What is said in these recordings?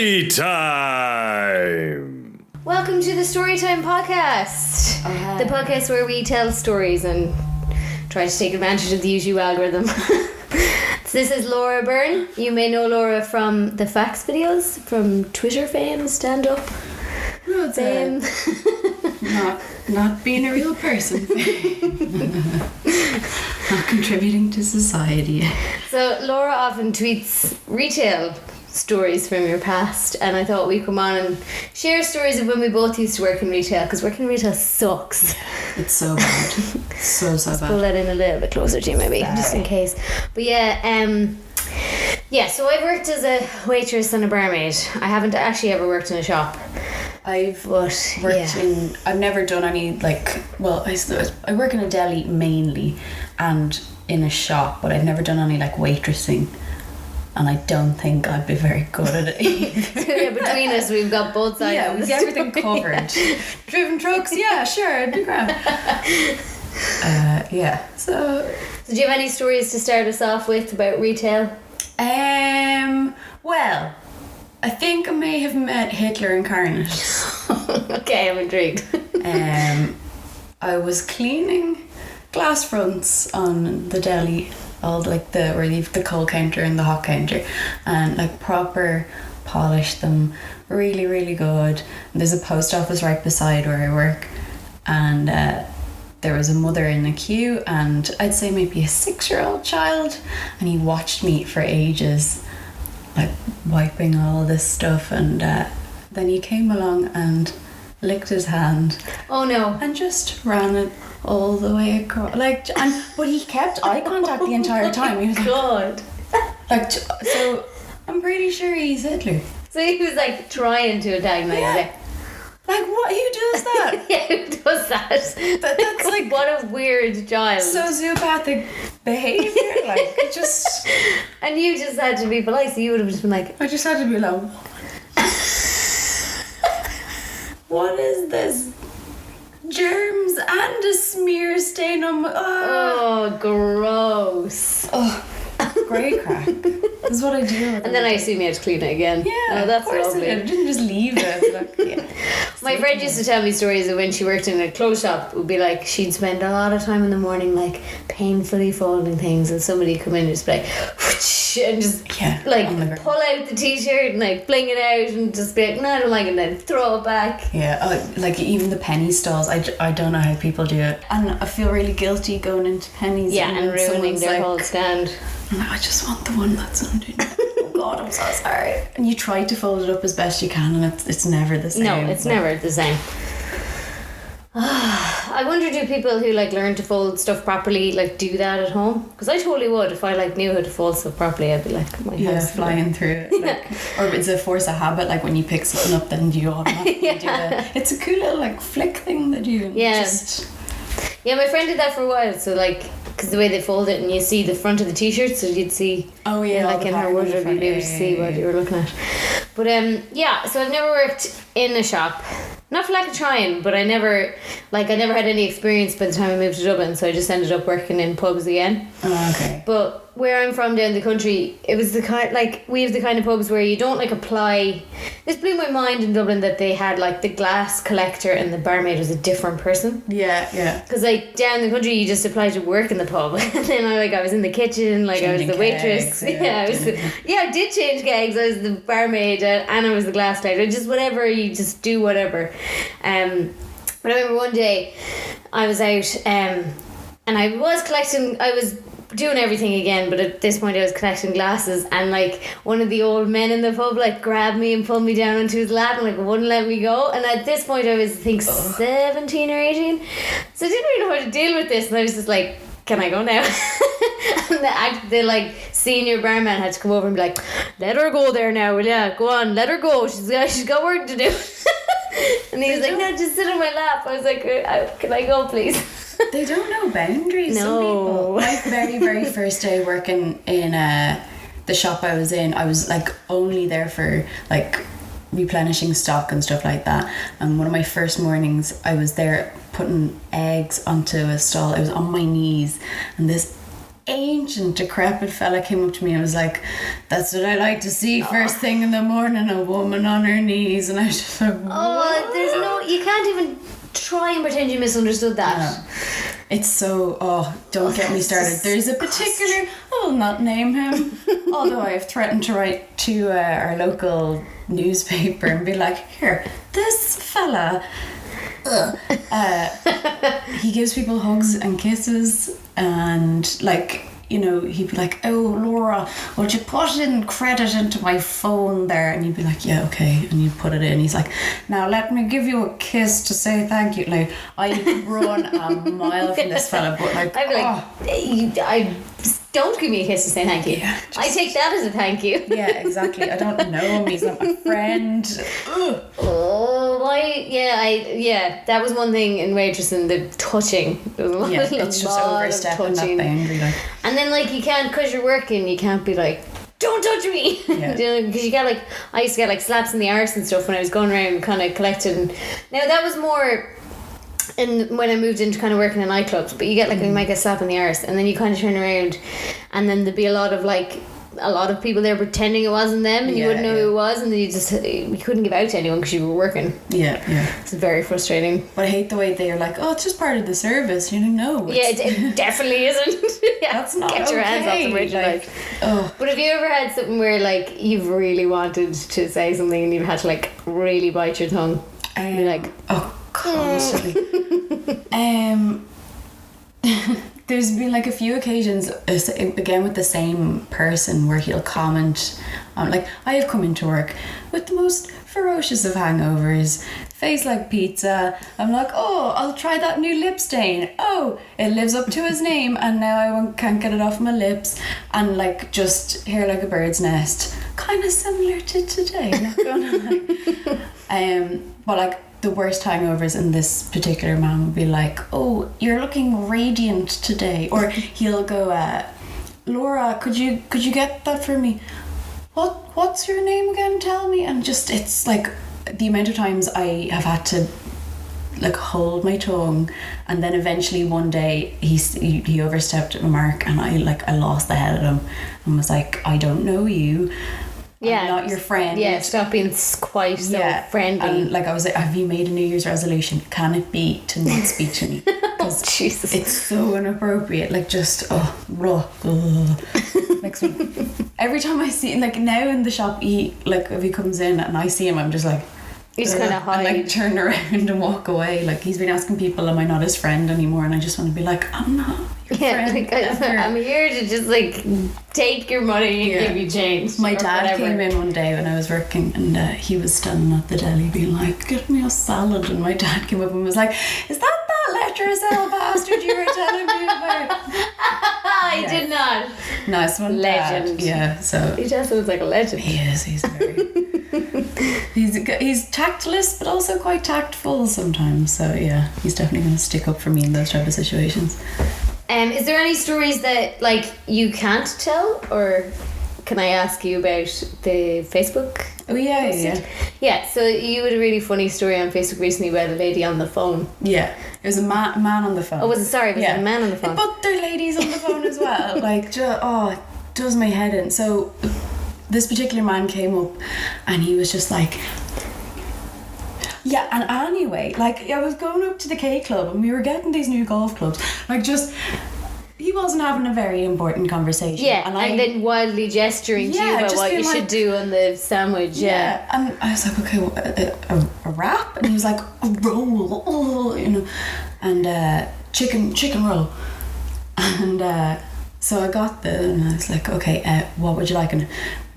Storytime! Welcome to the Storytime Podcast. The podcast where we tell stories and try to take advantage of the YouTube algorithm. This is Lolsy Byrne. You may know Laura from the facts videos, from Twitter fame, stand-up fame. Not being a real person. Not contributing to society. So Laura often tweets retail stories from your past, and I thought we'd come on and share stories of when we both used to work in retail, because working in retail sucks. It's so bad. So bad. Pull that in a little bit closer to you maybe, just in case. But yeah, so I've worked as a waitress and a barmaid. I haven't actually ever worked in a shop. I've never done any, I work in a deli mainly and in a shop, but I've never done any waitressing, and I don't think I'd be very good at it either. So yeah, between us we've got both sides. Yeah, we've got everything covered. Driven trucks, yeah, sure, it'd be grand. So do you have any stories to start us off with about retail? Well, I think I may have met Hitler incarnate. Okay, I'm intrigued. I was cleaning glass fronts on the deli, all where you have the cold counter and the hot counter, and proper polish them really, really good. And there's a post office right beside where I work, and there was a mother in the queue, and I'd say maybe a 6-year-old child, and he watched me for ages, wiping all this stuff, and then he came along and licked his hand. Oh no. And just ran it all the way across, but he kept eye contact the entire time. He was God. So I'm pretty sure he's Hitler. So he was trying to antagonize you. What? Who does that? Yeah, who does that? That's what a weird child. Sociopathic behaviour. It just. And you just had to be polite, so you would have just been like. I just had to be like. What is this? Germs and a smear stain on my. Oh, gross. Oh, great crack. That's what I do. And then I assume you had to clean it again. Yeah, that's of course lovely. I didn't just leave it. My friend used to tell me stories of when she worked in a clothes shop. It would be she'd spend a lot of time in the morning painfully folding things, and somebody come in and just be whoosh, and just pull out the t-shirt and fling it out and just be no, I don't like it, and then throw it back. Yeah, even the penny stalls, I don't know how people do it, and I feel really guilty going into pennies and ruining their whole stand. I just want the one that's undone. Oh God, I'm so sorry. And you try to fold it up as best you can, and it's never the same. No, it's never the same. I wonder, do people who learn to fold stuff properly do that at home? Because I totally would. If I knew how to fold stuff properly, I'd be my house flying through it. Or it's a force of habit. When you pick something up, then you automatically do it. It's a cool little flick thing that you Yeah, my friend did that for a while. So because the way they fold it, and you see the front of the t-shirt, so you'd see. Oh yeah, in her wardrobe, you'd be able to see what you were looking at. But so I've never worked in a shop. Not for lack of trying, but I never had any experience by the time I moved to Dublin, so I just ended up working in pubs again. Oh, okay. But where I'm from down the country, it was the kind we have the kind of pubs where you don't apply. This blew my mind in Dublin that they had the glass collector and the barmaid was a different person. Yeah. Because down the country you just apply to work in the pub, and then I was in the kitchen, I was the waitress. I did change kegs. I was the barmaid and I was the glass collector. Just whatever, you just do whatever. But I remember one day I was out and I was doing everything again, but at this point I was collecting glasses, and one of the old men in the pub grabbed me and pulled me down onto his lap and wouldn't let me go. And at this point I was 17 or 18, so I didn't really know how to deal with this, and I was just can I go now? And the senior barman had to come over and be let her go there now, will ya? Go on, let her go, she's got work to do. And he was no, just sit on my lap. I was can I go please? They don't know boundaries. No. Some people. My very, very first day working in the shop I was in, I was only there for replenishing stock and stuff like that. And one of my first mornings, I was there putting eggs onto a stall. I was on my knees, and this ancient, decrepit fella came up to me and was like, "That's what I like to see first thing in the morning, a woman on her knees." And I was just like, "Oh, you can't even try and pretend you misunderstood that." No. It's so, don't get me started. There's a particular, I will not name him, although I have threatened to write to our local newspaper and be like, "Here, this fella, he gives people hugs and kisses, and like, you know, he'd be like, 'Oh, Laura, would you put in credit into my phone there?' And you'd be like, 'Yeah, okay.' And you'd put it in. He's like, 'Now let me give you a kiss to say thank you.' Like, I'd run a mile from this fella, but like, I'd be like, don't give me a kiss to say thank you. Yeah, I take that as a thank you. Yeah, exactly. I don't know him. He's not my friend. Oh, why? Yeah, that was one thing in Waitress, and the touching. Yeah, it's just overstepping that boundary. Like. And then, like, you can't, because you're working, you can't be like, "Don't touch me." Yeah. Because you get, like, I used to get, like, slaps in the arse and stuff when I was going around kind of collecting. Now, that was more when I moved into kind of working in nightclubs, but you get, like, you might get slapped in the arse, and then you kind of turn around, and then there'd be a lot of people there pretending it wasn't them, and you wouldn't know who it was, and then you couldn't give out to anyone because you were working. Yeah. It's very frustrating. But I hate the way they're like, "Oh, it's just part of the service." You know, Yeah, it definitely isn't. Yeah, that's not get your hands off the merchandise. But have you ever had something where, like, you've really wanted to say something and you've had to, like, really bite your tongue? And be like, constantly. There's been like a few occasions, again with the same person, where he'll comment on, like, I have come into work with the most ferocious of hangovers, face like pizza. I'm like, "Oh, I'll try that new lip stain. Oh, it lives up to his name, and now I can't get it off my lips." And like, just hair like a bird's nest, kind of similar to today. Not gonna lie. But like, the worst hangovers, and this particular man would be like, "Oh, you're looking radiant today," or he'll go, "Laura, could you get that for me? What's your name again? Tell me." And just, it's like the amount of times I have had to like hold my tongue, and then eventually one day he overstepped my mark, and I lost the head of him and was like, "I don't know you. I'm not your friend. Yeah, stop being quite so friendly." And like, I was like, "Have you made a New Year's resolution? Can it be to not speak to me?" Because Jesus, it's so inappropriate. Like, just like, so every time I see, like, now in the shop, if he comes in and I see him, I'm just like, you just kind of hide and like turn around and walk away. Like, he's been asking people, "Am I not his friend anymore?" And I just want to be like, "I'm not your friend." Like, I'm here to just like take your money and give you change. My dad came in one day when I was working, and he was standing at the deli being like, "Get me a salad." And my dad came up and was like, "Is that letters L bastard you were telling me about?" I did not. Nice one, legend. Dad. Yeah, so he just sounds like a legend. He is. He's very. he's tactless, but also quite tactful sometimes. So yeah, he's definitely going to stick up for me in those type of situations. Is there any stories that, like, you can't tell, or can I ask you about the Facebook? Oh yeah. Yeah, so you had a really funny story on Facebook recently about a lady on the phone. Yeah, it was a man on the phone. Oh, was it a man on the phone? But there are ladies on the phone as well. Like, it does my head in. So this particular man came up, and he was just like, yeah, and anyway, like, I was going up to the K Club, and we were getting these new golf clubs. Like, just, he wasn't having a very important conversation. Yeah, and then wildly gesturing to you about what you should do on the sandwich. Yeah, and I was like, "Okay, a wrap?" And he was like, "A roll, you know," and chicken roll. And so I got and I was like, "Okay, what would you like?" And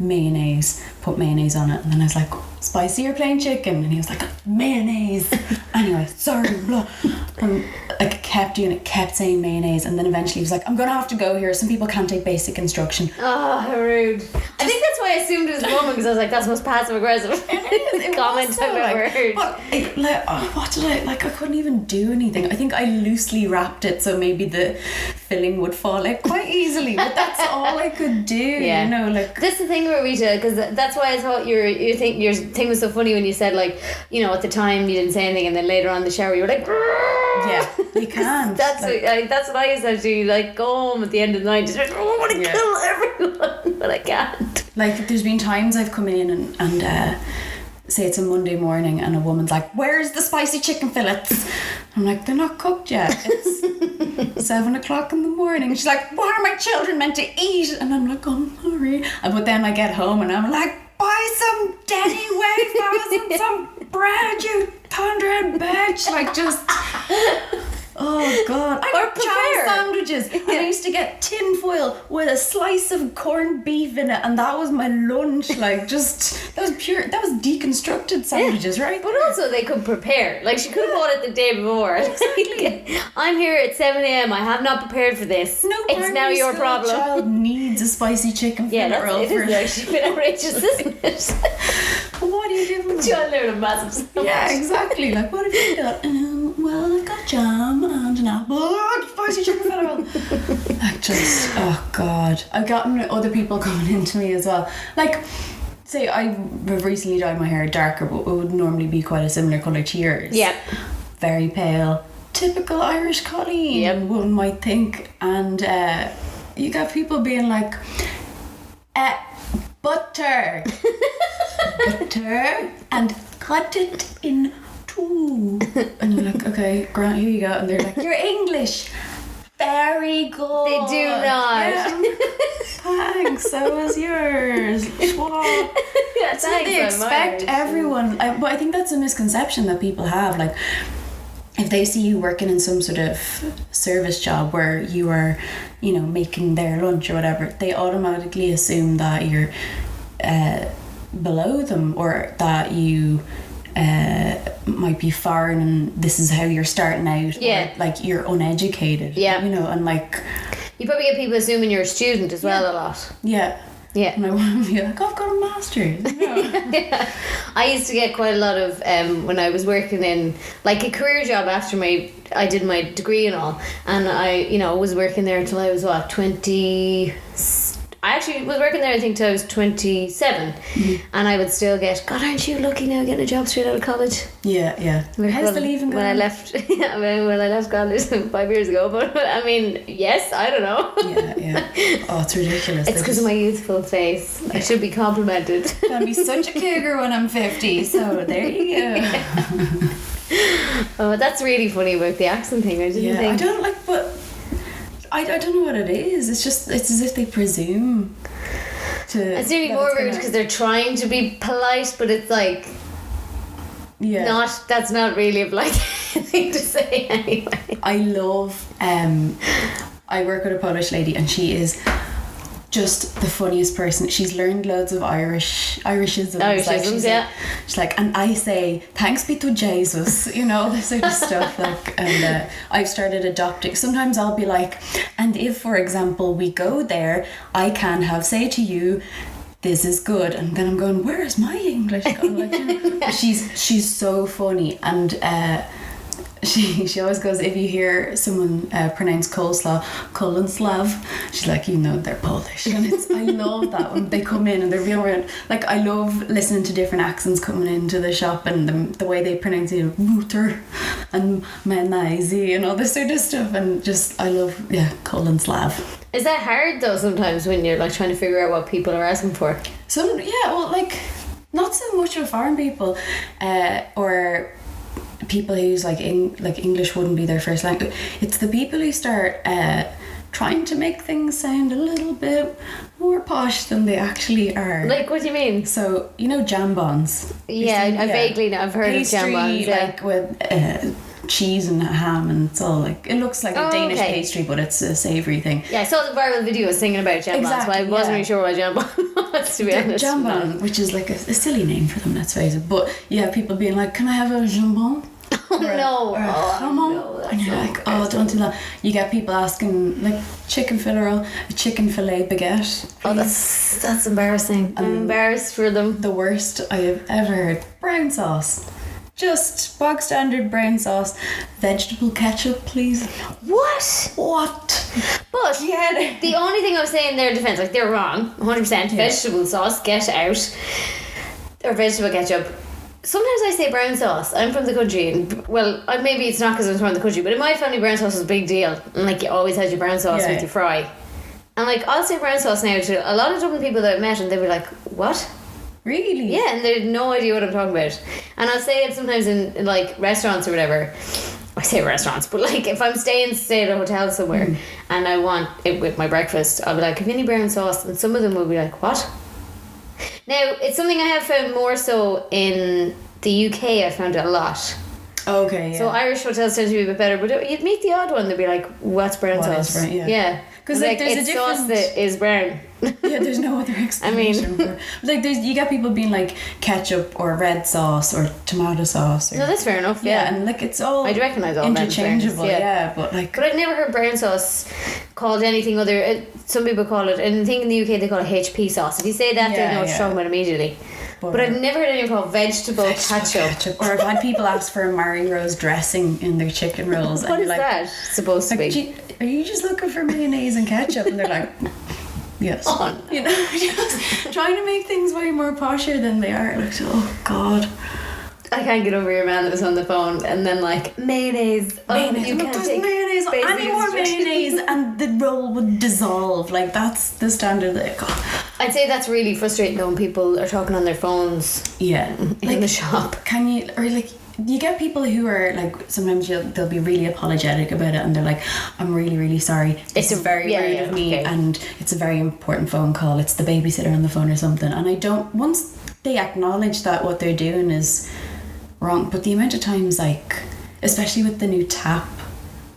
mayonnaise. Put mayonnaise on it. And then I was like, "Spicy or plain chicken?" And he was like, "Mayonnaise." Anyway, sorry, blah. And I kept doing it, kept saying mayonnaise, and then eventually he was like, "I'm gonna have to go here. Some people can't take basic instruction." Oh, how rude. I think that's why I assumed it was a woman, because I was like, that's the most passive aggressive comment I've ever heard. But what did I couldn't even do anything. I think I loosely wrapped it, so maybe the filling would fall out quite easily, but that's all I could do. Yeah. You know, like that's the thing, Rita, because that's why I thought your thing was so funny when you said, like, you know, at the time you didn't say anything, and then later on in the shower you were like, yeah, you can't. That's what I used to do. Like, go home at the end of the night, just like, I want to kill everyone, but I can't. Like, there's been times I've come in and say it's a Monday morning and a woman's like, where's the spicy chicken fillets? I'm like, they're not cooked yet. It's 7 o'clock in the morning. She's like, what are my children meant to eat? And I'm like, oh, I'm sorry. But then I get home and I'm like, buy some Denny wafers and some bread, you thunderhead bitch. Like, just... Oh God! I got jam sandwiches, and I used to get tin foil with a slice of corned beef in it, and that was my lunch. Like, just that was deconstructed sandwiches, right? But also they could prepare. Like, she could have bought it the day before. Exactly. I'm here at 7 a.m. I have not prepared for this. No, it's now your problem. Child needs a spicy chicken fillet roll. It is actually a bit outrageous, isn't it? What do you do? Child learn a massive sandwich. Yeah, exactly. Like, what have you got? Well, I got jam and an apple. Spicy chicken fillet roll. Like, just, oh God. I've gotten other people coming into me as well. Like, say I've recently dyed my hair darker, but it would normally be quite a similar colour to yours. Yeah. Very pale. Typical Irish Colleen, one might think. And you got people being like, butter. Butter. And cut it in two. And you're like, okay, Grant, here you go. And they're like, you're English. Very good. They do not. Yeah. Thanks, so was yours. Yeah, so they expect everyone. But I think that's a misconception that people have. Like, if they see you working in some sort of service job where you are, you know, making their lunch or whatever, they automatically assume that you're below them, or that you might be foreign and this is how you're starting out. Yeah. Or, like, you're uneducated. Yeah. You know, and like... You probably get people assuming you're a student as well a lot. Yeah. Yeah. And I want to be like, I've got a master's. Yeah. I used to get quite a lot of when I was working in like a career job after I did my degree and all, and I, you know, was working there until I was 20. I actually was working there, I think, till I was 27, and I would still get, God, aren't you lucky now getting a job straight out of college? Yeah. How's the leaving going? When I left, when I left college 5 years ago, but I mean, yes, I don't know. Yeah. Oh, it's ridiculous. It's because of my youthful face. I should be complimented. I'm gonna be such a cougar when I'm 50, so there you go. Oh, that's really funny about the accent thing. I didn't think. I don't like, but I don't know what it is. It's just, it's as if they presume to... It's really more rude because they're trying to be polite, but it's like... Yeah. That's not really a polite thing to say anyway. I love... I work with a Polish lady and she is just the funniest person. She's learned loads of Irishisms. Like, she's like, and I say, thanks be to Jesus, you know, this sort of stuff. Like, and I've started adopting. Sometimes I'll be like, and if, for example, we go there, I can have say to you, this is good. And then I'm going, where is my English gone? Like, you know, she's so funny. And she always goes, if you hear someone pronounce coleslaw, Kolislav, she's like, you know, they're Polish. And I love that when they come in and they're being around. Like, I love listening to different accents coming into the shop and the way they pronounce it, mutter and menaisi and all this sort of stuff. And just, I love, Kolislav. Is that hard though sometimes when you're like trying to figure out what people are asking for? Like, not so much with foreign people or people who's like English wouldn't be their first language. It's the people who start trying to make things sound a little bit more posh than they actually are. Like, what do you mean? So, you know, jambons. Yeah, I vaguely know. I've heard pastry, of jambons. Yeah. Like with cheese and ham, and it's all like, it looks like a Danish pastry, but it's a savoury thing. Yeah, I saw the viral video singing about jambons, Exactly, but I wasn't really sure what a jambon was, to be honest. Jambon, which is like a silly name for them, let's face it. But yeah, people being like, can I have a jambon? Oh no! No, and you're like, don't do that. You get people asking like chicken fillet roll, a chicken fillet baguette. Oh, that's embarrassing. I'm embarrassed for them. The worst I have ever heard. Brown sauce, just bog standard brown sauce, vegetable ketchup, please. What? But the only thing I was saying in their defence, like they're wrong, 100%. Vegetable sauce, get out, or vegetable ketchup. Sometimes I say brown sauce. I'm from the country, and maybe it's not because I'm from the country, but in my family, brown sauce was a big deal. And like you always had your brown sauce with your fry. And like I'll say brown sauce now to a lot of Dublin people that I've met, and they'll be like, "What? Really?" Yeah, and they have no idea what I'm talking about. And I'll say it sometimes in like restaurants or whatever. I say restaurants, but like if I'm stay at a hotel somewhere and I want it with my breakfast, I'll be like, "Have you any brown sauce?" And some of them will be like, "What?" Now, it's something I have found more so in the UK. I found it a lot. Okay, yeah. So Irish hotels tend to be a bit better, but you'd meet the odd one that'd be like, "What's brown sauce?" Brown? Yeah. Because like there's it's a difference. sauce that is brown. Yeah, there's no other explanation. For like you get people being like ketchup or red sauce or tomato sauce. Or, No, that's fair enough. Yeah, and like it's all I'd recognise all interchangeable. that, Yeah, but like. But I've never heard brown sauce called anything other. Some people call it, and I think in the UK they call it HP sauce. If you say that, they know what you're talking about immediately. But I've never heard anyone call vegetable ketchup. Or I've had people ask for a Mary Rose dressing in their chicken rolls. What is that supposed to be? Are you just looking for mayonnaise and ketchup? And they're like, yes. Oh, no. You know, just trying to make things way more posher than they are. Like, oh God. I can't get over your man that was on the phone and then like mayonnaise. Mayonnaise. You Look, can't there's take mayonnaise. basic Any more instructions. mayonnaise and the roll would dissolve. Like that's the standard that I'd say that's really frustrating though when people are talking on their phones in the shop. Can you, or like, you get people who are like, sometimes they'll be really apologetic about it and they're like, "I'm really, really sorry. It's very rude of me and it's a very important phone call. It's the babysitter on the phone or something." And I don't, once they acknowledge that what they're doing is wrong, but the amount of times, like, especially with the new tap,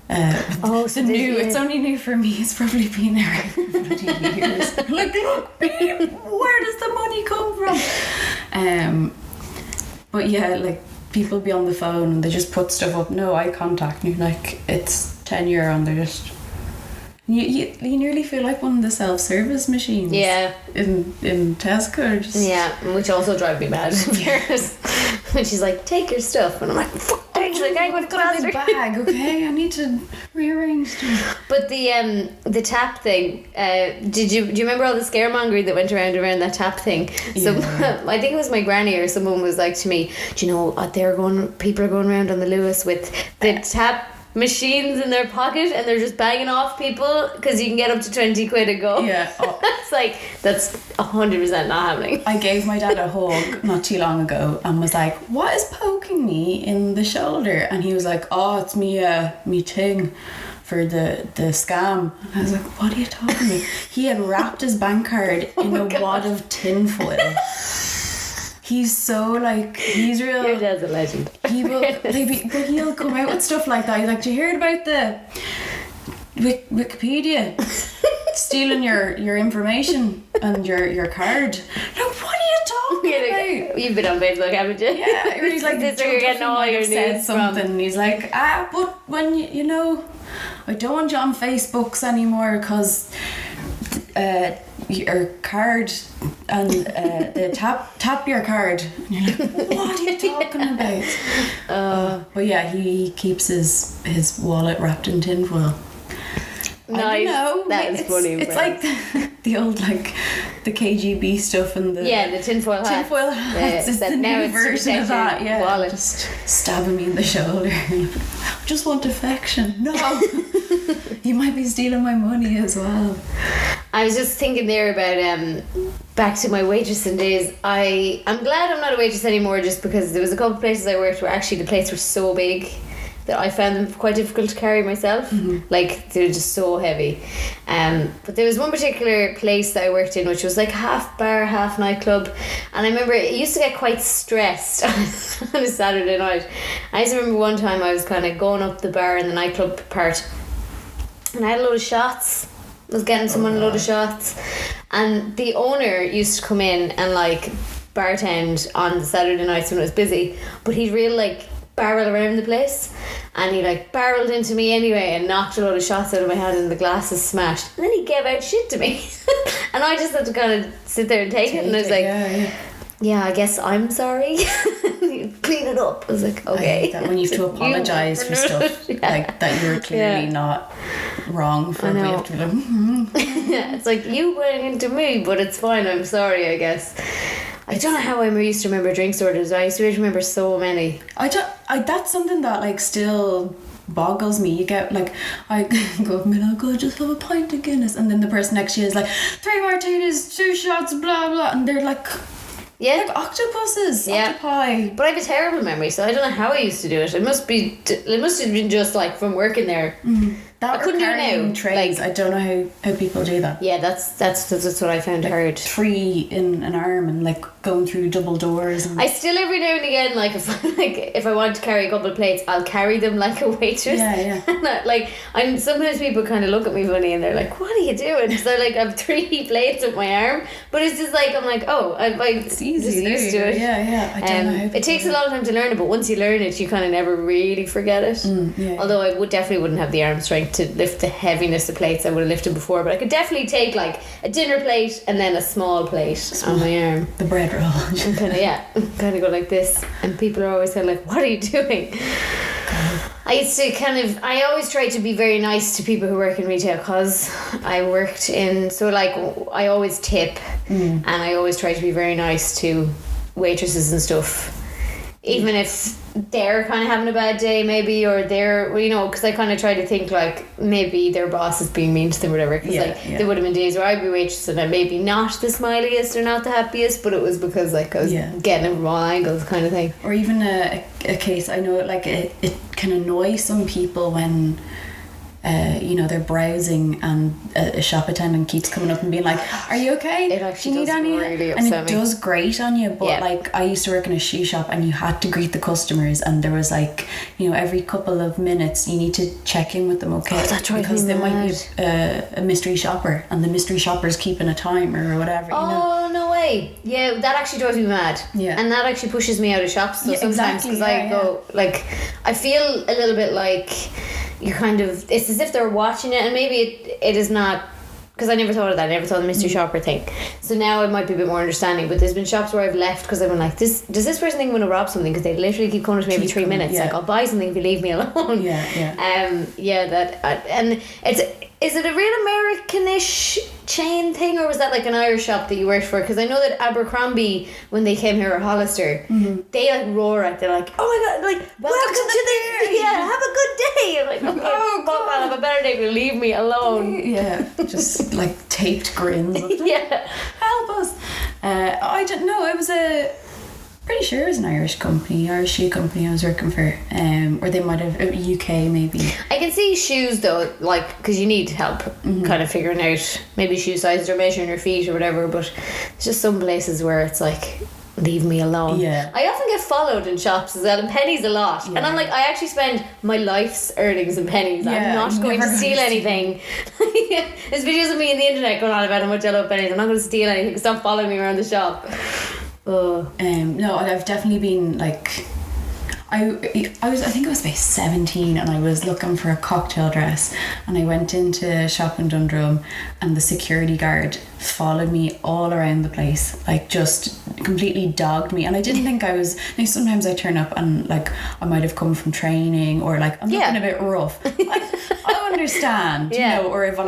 it's only new for me. It's probably been there for 20 years. Like, look, babe, where does the money come from? But yeah, like, people be on the phone and they just put stuff up, no eye contact, and you're like, it's €10, and they're just. You nearly feel like one of the self-service machines. Yeah. In Tesco. Which also drives me mad. When she's like, "Take your stuff," and I'm like, "Fuck, thanks." Like, I would got this bag, okay? I need to rearrange stuff. But the tap thing, do you remember all the scaremongering that went around that tap thing? So I think it was my granny or someone was like to me, "Do you know people are going around on the Lewis with the tap machines in their pocket and they're just banging off people because you can get up to 20 quid a go." Yeah. It's like, that's 100% not happening. I gave my dad a hug not too long ago and was like, "What is poking me in the shoulder?" And he was like, "Oh, it's me thing for the scam." And I was like, "What are you talking about?" He had wrapped his bank card in a wad of tinfoil. He's so like, he's real. Your dad's a legend. He'll come out with stuff like that. He's like, "Do you hear about the Wikipedia stealing your information and your card?" Like, what are you talking about? You've been on Facebook, haven't you? Yeah, he's like, this is where you're getting all your news something. from. He's like, but when you know, I don't want you on Facebooks anymore because your card and the tap your card. And you're like, what are you talking about? But yeah, he keeps his wallet wrapped in tinfoil. Nice. I don't know. That is funny. It's like the old, like, the KGB stuff and the tinfoil hats. Tinfoil hats is the new version of that. Yeah, wallet. Just stabbing me in the shoulder. I just want affection. No, you might be stealing my money as well. I was just thinking there about back to my waitressing days. I'm glad I'm not a waitress anymore, just because there was a couple of places I worked where actually the plates were so big that I found them quite difficult to carry myself. Like, they were just so heavy. But there was one particular place that I worked in which was like half bar, half nightclub, and I remember it used to get quite stressed on a Saturday night. I just remember one time I was kind of going up the bar in the nightclub part, and I had a load of shots. I was getting someone a load of shots, and the owner used to come in and like bartend on the Saturday nights when it was busy, but he'd really like barrel around the place, and he like barreled into me anyway and knocked a load of shots out of my hand and the glasses smashed, and then he gave out shit to me and I just had to kind of sit there and take it, and I was like, yeah, I guess I'm sorry. Clean it up. I was like, okay. I hate that when you have to apologise for stuff like that you're clearly not wrong for me. To be like, Yeah, it's like, you went into me, but it's fine, I'm sorry, I guess. I don't know how I used to remember drinks orders. I used to remember so many. That's something that like still boggles me. You get like, I go up and be like, oh, just have a pint of Guinness, and then the person next to you is like, 3 martinis, 2 shots, blah blah, and they're like, yeah, like octopuses, yeah. octopi. But I have a terrible memory, so I don't know how I used to do it. It must have been just like from working there. That I couldn't do it now. Trays, I don't know how people do that. Yeah, that's what I found hard. 3 in an arm and like going through double doors. And I still every now and again, like if I want to carry a couple of plates, I'll carry them like a waitress. Yeah. And sometimes people kind of look at me funny and they're like, "What are you doing?" So like I have 3 plates up my arm, but it's just like I'm like, oh, it's easy. Just used to it. Yeah. I don't know how it takes a long time to learn it, but once you learn it, you kind of never really forget it. Although I definitely wouldn't have the arm strength to lift the heaviness of plates I would have lifted before, but I could definitely take like a dinner plate and then a small plate on my arm. The bread roll. And kind of go like this, and people are always kind of like, what are you doing? I always try to be very nice to people who work in retail, because I worked in, so like I always tip, and I always try to be very nice to waitresses and stuff, even if they're kind of having a bad day maybe, or they're, because I kind of try to think like maybe their boss is being mean to them or whatever, because there would have been days where I'd be waitress and I'm maybe not the smiliest or not the happiest, but it was because like I was getting it from all angles kind of thing. Or even a case, I know like it can annoy some people when they're browsing and a shop attendant keeps coming up and being like, are you okay? It actually does really upset me. me. And it does grate on you, but like I used to work in a shoe shop and you had to greet the customers, and there was like, every couple of minutes you need to check in with them, okay? Because there might be a mystery shopper, and the mystery shopper's keeping a timer or whatever. No way. Yeah, that actually drives me mad. Yeah. And that actually pushes me out of shops sometimes, because I go like, I feel a little bit like you kind of, it's as if they're watching it, and maybe it is not, because I never thought of that. I never thought of the mystery shopper thing. So now it might be a bit more understanding, but there's been shops where I've left because I've been like, does this person think I'm going to rob something? Because they literally keep coming to me every 3 minutes. Like, I'll buy something if you leave me alone. And is it a real Americanish chain thing, or was that like an Irish shop that you worked for? Because I know that Abercrombie, when they came here, or Hollister, they like roar at, they're like, oh my god, like, welcome to the have a good day. I'm like, oh god, man, have a better day, but leave me alone. Just like taped grins. Help us. I don't know, it was pretty sure it was an Irish shoe company I was working for, or they might have UK maybe. I can see shoes though, like, because you need help kind of figuring out maybe shoe sizes or measuring your feet or whatever, but it's just some places where it's like, leave me alone. I often get followed in shops as well, and pennies a lot, and I'm like, I actually spend my life's earnings in pennies. I'm not going to steal anything. There's videos of me on the internet going on about how much I love pennies. I'm not going to steal anything. Stop following me around the shop. No, I've definitely been like, I think I was about 17 and I was looking for a cocktail dress, and I went into a shop in Dundrum, and the security guard followed me all around the place, like just completely dogged me, and I didn't think I was, like, sometimes I turn up and like I might have come from training, or like I'm looking a bit rough. I understand, or if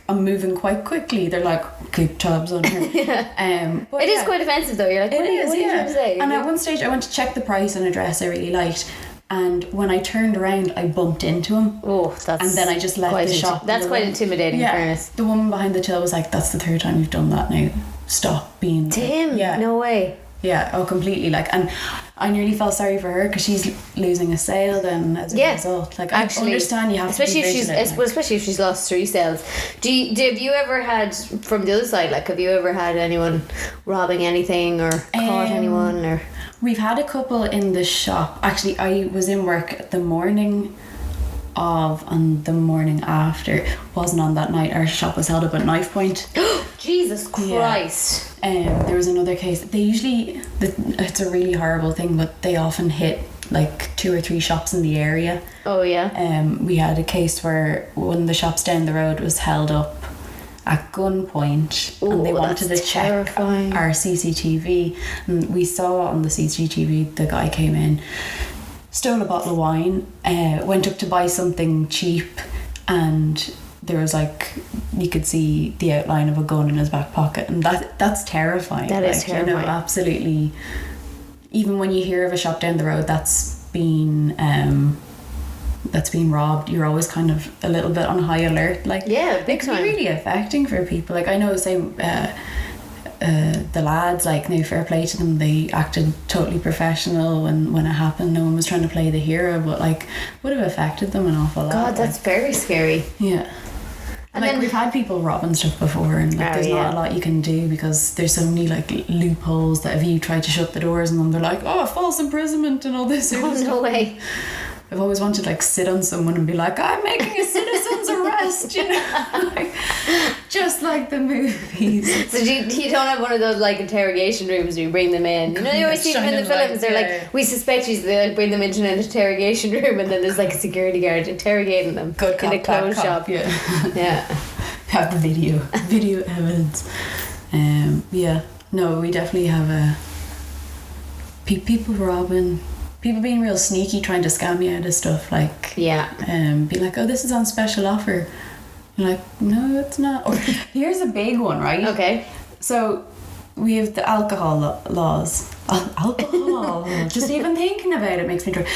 I'm moving quite quickly, they're like, keep tabs on her. But it is quite offensive though. You're like, what are you trying to say? And at one stage I went to check the price on a dress I really liked, and when I turned around I bumped into him. And then I just left the shop. That's quite intimidating, in fairness. The woman behind the till was like, that's the 3rd time you've done that now, stop being to him. No way. Completely, like, and I nearly felt sorry for her because she's losing a sale then as a result. Like, actually, I understand you have especially to be vigilant, especially if she's lost 3 sales. Have you ever had, from the other side, like, have you ever had anyone robbing anything or caught anyone? Or we've had a couple in the shop. Actually, I was in work the morning of and the morning after. Wasn't on that night. Our shop was held up at knife point. Jesus Christ. There was another case. They usually, it's a really horrible thing, but they often hit like 2 or 3 shops in the area. We had a case where one of the shops down the road was held up at gunpoint, and they wanted to check our CCTV, and we saw on the CCTV the guy came in, stole a bottle of wine, went up to buy something cheap, and there was like, you could see the outline of a gun in his back pocket, and that's terrifying. That is terrifying. You know, absolutely. Even when you hear of a shop down the road that's been robbed, you're always kind of a little bit on high alert. Like, yeah, big it time. can be really affecting for people. Like, I know, say, the lads, like, no, fair play to them, they acted totally professional when it happened. No one was trying to play the hero, but like, would have affected them an awful lot. God, that's very scary. Yeah. And like, we've had people robbing stuff before, and like, there's not a lot you can do because there's so many like loopholes that if you try to shut the doors and then they're like, oh, false imprisonment and all this sort of stuff. No way. I've always wanted to like sit on someone and be like, I'm making a citizen's arrest, you know, like, just like the movies. So you don't have one of those like interrogation rooms where you bring them in. You know, you always see them in the films. They're like, we suspect you, so they like bring them into an interrogation room, and then there's like a security guard interrogating them. Good cop, in a clothes shop. Yeah. Yeah. Have the video evidence. Yeah. No, we definitely have people robbing. People being real sneaky, trying to scam you out of stuff, like, yeah, be like, oh, this is on special offer. You're like, no, it's not. Or here's a big one, right? Okay. So we have the alcohol laws. Alcohol. Just even thinking about it makes me drunk.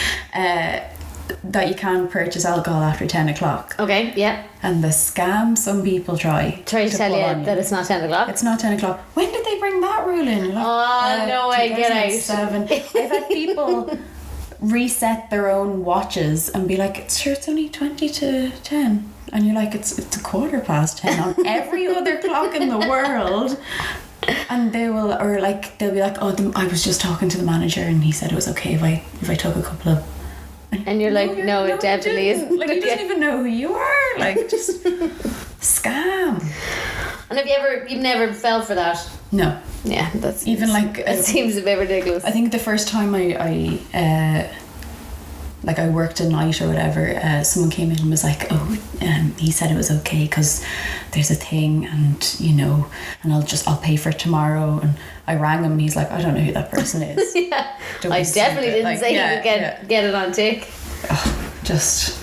That you can't purchase alcohol after 10 o'clock. Okay, yeah. And the scam some people try to tell you that it's not 10 o'clock. It's not 10 o'clock. When did they bring that rule in? You're like, oh, no, I get it. 2007. I've had people reset their own watches and be like, it's only 20 to 10. And you're like, it's a 10:15 on every other clock in the world. And they will, or like, they'll be like, oh, I was just talking to the manager and he said it was okay if I took a couple of. And you're like, no, it definitely isn't. Like, he doesn't even know who you are. Like, just scam. And you've never fell for that? No. Yeah, that's even like it seems a bit ridiculous. I think the first time I worked a night or whatever, someone came in and was like, he said it was okay because there's a thing, and you know, and I'll pay for it tomorrow. And I rang him and he's like, I don't know who that person is. Yeah, I definitely didn't say he would get it on tick. Oh, just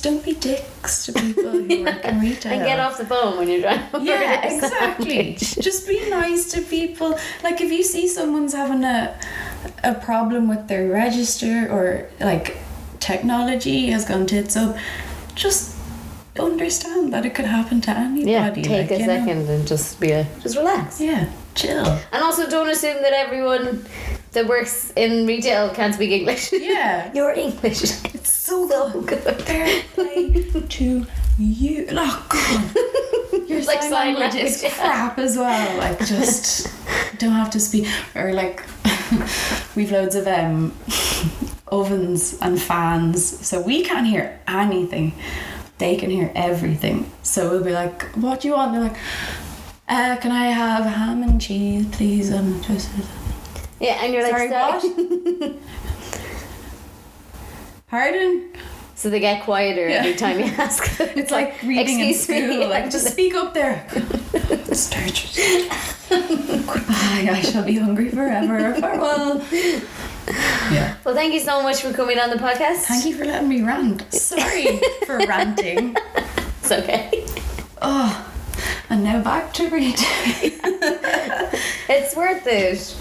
don't be dicks to people who work in retail. And get off the phone when you're driving. Yeah, exactly. Just be nice to people. Like, if you see someone's having a problem with their register, or like technology has gone tits up, just understand that it could happen to anybody. Yeah, take a second and just relax. Yeah, chill. And also, don't assume that everyone that works in retail can't speak English. Yeah. You're English. It's so good. Fair play to you. Oh, God. Your like sign language is crap as well. Like, just don't have to speak. Or like, we've loads of ovens and fans, so we can't hear anything. They can hear everything. So we'll be like, what do you want? They're like, can I have ham and cheese, please? Yeah, and you're sorry, like, what? Pardon? So they get quieter every time you ask. It's like reading in school. Like, just speak up there. Goodbye, I shall be hungry forever. Farewell. Yeah. Well, thank you so much for coming on the podcast. Thank you for letting me rant. Sorry for ranting. It's okay. Oh, and now back to reading. It's worth it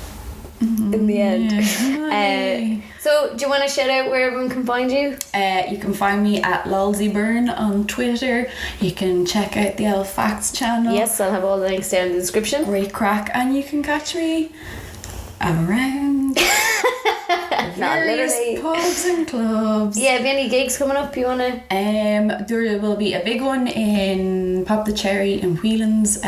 in the end. Yeah. So, do you want to shout out where everyone can find you? You can find me at Lolsy Byrne on Twitter. You can check out the Elf Facts channel. Yes, I'll have all the links down in the description. Great crack, and you can catch me around various pubs and clubs. Yeah, have you any gigs coming up you want to? There will be a big one in Pop the Cherry in Whelan's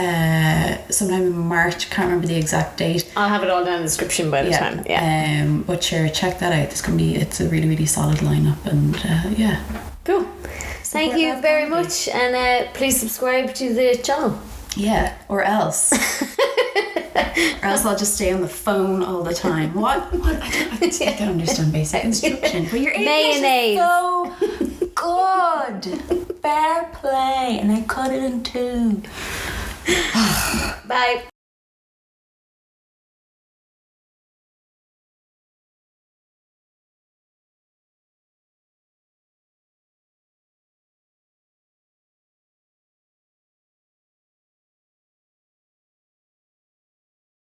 sometime in March. Can't remember the exact date. I'll have it all down in the description by the time. Yeah. But sure, check that out. It's a really, really solid lineup, and yeah. Cool. Thank you very much, and please subscribe to the channel. Yeah, or else. Or else I'll just stay on the phone all the time. What? I don't understand basic instruction. But your English is so good. Fair play. And I cut it in two. Bye.